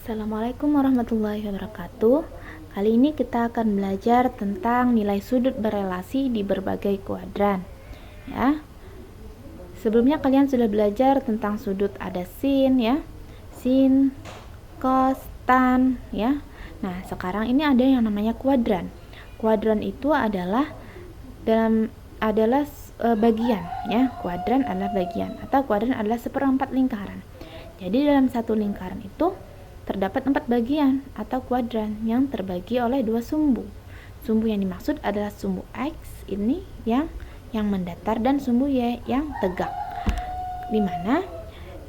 Assalamualaikum warahmatullahi wabarakatuh. Kali ini kita akan belajar tentang nilai sudut berelasi di berbagai kuadran. Ya. Sebelumnya kalian sudah belajar tentang sudut, ada sin ya, sin, cos, tan ya. Nah, sekarang ini ada yang namanya kuadran. Kuadran itu adalah bagian ya. Kuadran adalah bagian atau kuadran adalah seperempat lingkaran. Jadi dalam satu lingkaran itu terdapat 4 bagian atau kuadran yang terbagi oleh 2 sumbu. Sumbu yang dimaksud adalah sumbu X ini yang mendatar dan sumbu Y yang tegak. Dimana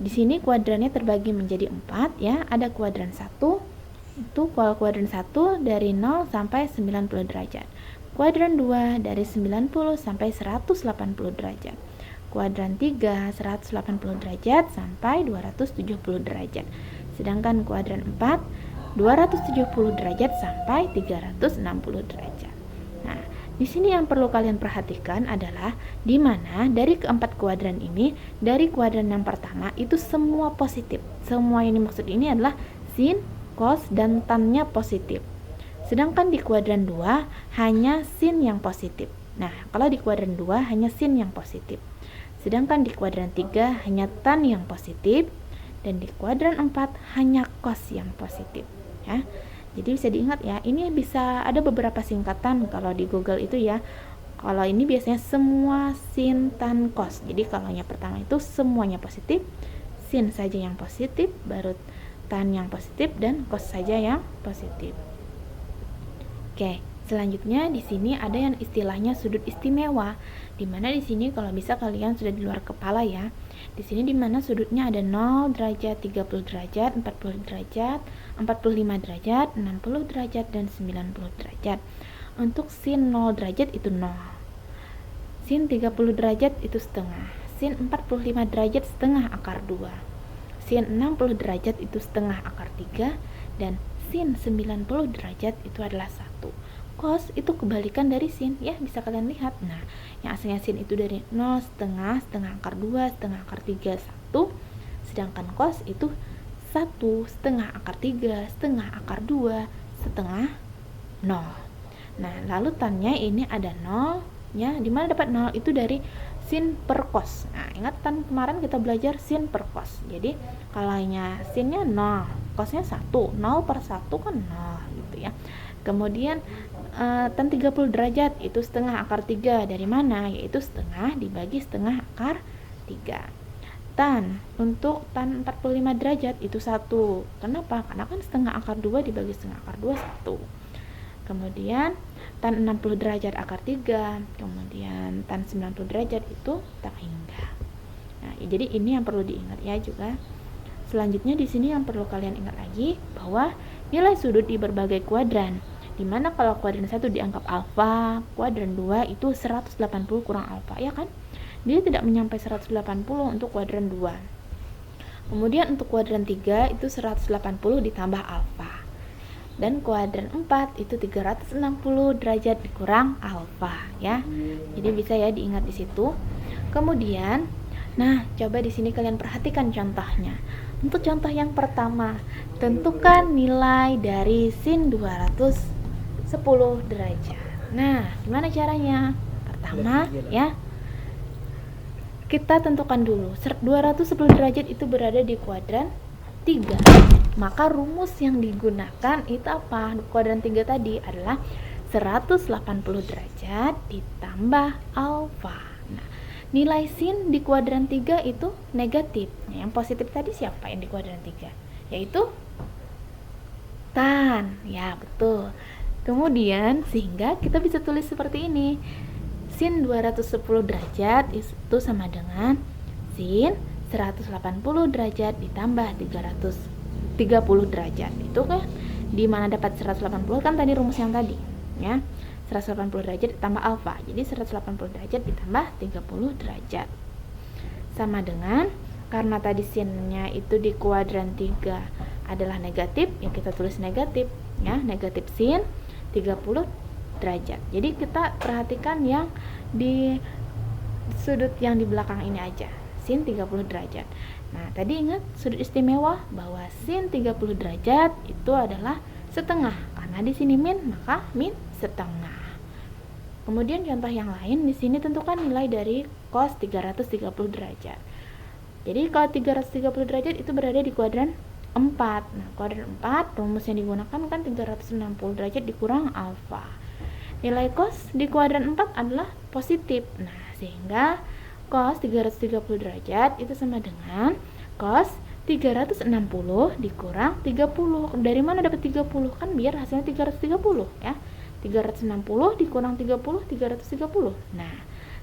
di sini kuadrannya terbagi menjadi 4 ya. Ada kuadran 1, itu kuadran 1 dari 0 sampai 90 derajat. Kuadran 2 dari 90 sampai 180 derajat. Kuadran 3 180 derajat sampai 270 derajat. Sedangkan kuadran 4 270 derajat sampai 360 derajat. Nah, di sini yang perlu kalian perhatikan adalah di mana dari keempat kuadran ini, dari kuadran yang pertama itu semua positif. Semua yang dimaksud ini adalah sin, cos, dan tan-nya positif. Sedangkan di kuadran 2 hanya sin yang positif. Nah, kalau di kuadran 2 hanya sin yang positif. Sedangkan di kuadran 3 hanya tan yang positif. Dan di kuadran 4 hanya cos yang positif ya. Jadi bisa diingat ya, ini bisa ada beberapa singkatan kalau di Google itu ya. Kalau ini biasanya semua sin, tan, cos. Jadi kalau yang pertama itu semuanya positif, sin saja yang positif, baru tan yang positif, dan cos saja yang positif. Oke, selanjutnya di sini ada yang istilahnya sudut istimewa, dimana di sini kalau bisa kalian sudah di luar kepala ya. Di sini dimana sudutnya ada 0 derajat, 30 derajat, 40 derajat, 45 derajat, 60 derajat, dan 90 derajat. Untuk sin 0 derajat itu 0. Sin 30 derajat itu setengah. Sin 45 derajat setengah akar 2. Sin 60 derajat itu setengah akar 3. Dan sin 90 derajat itu adalah 1. Cos itu kebalikan dari sin ya, bisa kalian lihat. Nah, yang aslinya sin itu dari 0, setengah akar 2, setengah akar 3, 1. Sedangkan cos itu 1, setengah akar 3, setengah akar 2, setengah 0. Nah, lalu tannya ini ada 0 ya. Dimana dapat 0 itu dari sin per cos. Nah, ingat tan kemarin kita belajar sin per cos. Jadi kalau sinnya 0, cosnya 1, 0 per 1 kan 0 gitu ya. Kemudian tan 30 derajat itu setengah akar 3. Dari mana? Yaitu setengah dibagi setengah akar 3. Untuk tan 45 derajat itu 1. Kenapa? Karena kan setengah akar 2 dibagi setengah akar 2 1. Kemudian tan 60 derajat akar 3. Kemudian tan 90 derajat itu tak hingga. Nah, jadi ini yang perlu diingat ya juga. Selanjutnya di sini yang perlu kalian ingat lagi bahwa nilai sudut di berbagai kuadran, dimana kalau kuadran 1 dianggap alfa, kuadran 2 itu 180 kurang alfa ya kan, dia tidak menyampai 180 untuk kuadran 2. Kemudian untuk kuadran 3 itu 180 ditambah alfa, dan kuadran 4 itu 360 derajat dikurang alfa ya. Jadi bisa ya diingat di situ. Kemudian nah, coba di sini kalian perhatikan contohnya. Untuk contoh yang pertama, tentukan nilai dari sin 210 derajat. Nah, gimana caranya? Pertama ya, kita tentukan dulu 210 derajat itu berada di kuadran 3. Maka rumus yang digunakan itu apa? Kuadran 3 tadi adalah 180 derajat ditambah alfa. Nah, nilai sin di kuadran 3 itu negatif. Nah, yang positif tadi siapa yang di kuadran 3? Yaitu tan. Ya, betul. Kemudian sehingga kita bisa tulis seperti ini. Sin 210 derajat itu sama dengan sin 180 derajat ditambah 330 derajat. Itu kan di mana dapat 180 kan tadi rumus yang tadi ya. 180 derajat ditambah alfa. Jadi 180 derajat ditambah 30 derajat. Sama dengan, karena tadi sinnya itu di kuadran 3 adalah negatif, ya kita tulis negatif ya, negatif sin 30 derajat. Jadi kita perhatikan yang di sudut yang di belakang ini aja. sin 30 derajat. Nah, tadi ingat sudut istimewa bahwa sin 30 derajat itu adalah setengah. Karena di sini min, maka min setengah. Kemudian contoh yang lain, di sini tentukan nilai dari cos 330 derajat. Jadi kalau 330 derajat itu berada di kuadran 4. Nah, kuadran 4 rumus yang digunakan kan 360 derajat dikurang alfa. Nilai cos di kuadran 4 adalah positif. Nah, sehingga cos 330 derajat itu sama dengan cos 360 dikurang 30. Dari mana dapat 30? Kan biar hasilnya 330 ya. 360 dikurang 30, 330. Nah,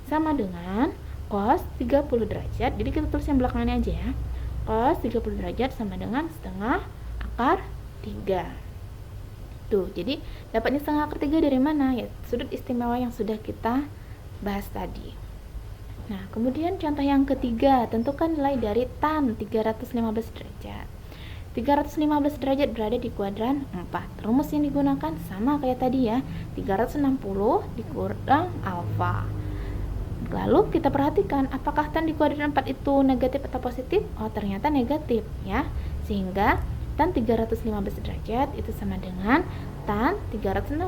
sama dengan cos 30 derajat. Jadi kita tulis yang belakangnya aja ya. Cos 30 derajat sama dengan setengah akar 3. Tuh, jadi dapatnya setengah akar 3 dari mana? Ya, sudut istimewa yang sudah kita bahas tadi. Nah, kemudian contoh yang ketiga, tentukan nilai dari tan 315 derajat. 315 derajat berada di kuadran 4. Rumus yang digunakan sama kayak tadi ya, 360 dikurang alfa. Lalu kita perhatikan apakah tan di kuadran 4 itu negatif atau positif? Oh, ternyata negatif ya. Sehingga tan 315 derajat itu sama dengan tan 360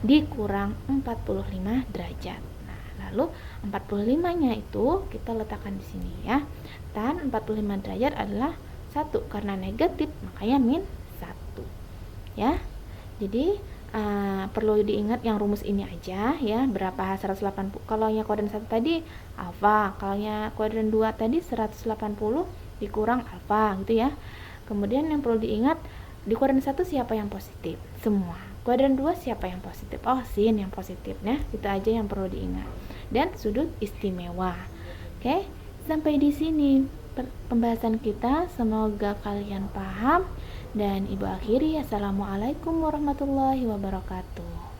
dikurang 45 derajat. Nah, lalu 45-nya itu kita letakkan di sini ya. Tan 45 derajat adalah 1 karena negatif, makanya min 1. Ya. Jadi perlu diingat yang rumus ini aja ya, berapa 180. Kalau yang kuadran 1 tadi alfa, kalau yang kuadran 2 tadi 180 dikurang alfa gitu ya. Kemudian yang perlu diingat, di kuadran 1 siapa yang positif? Semua. Kuadran 2 siapa yang positif? Oh, sin yang positif ya. Itu aja yang perlu diingat. Dan sudut istimewa. Oke, sampai di sini pembahasan kita. Semoga kalian paham. Dan ibu akhiri, assalamualaikum warahmatullahi wabarakatuh.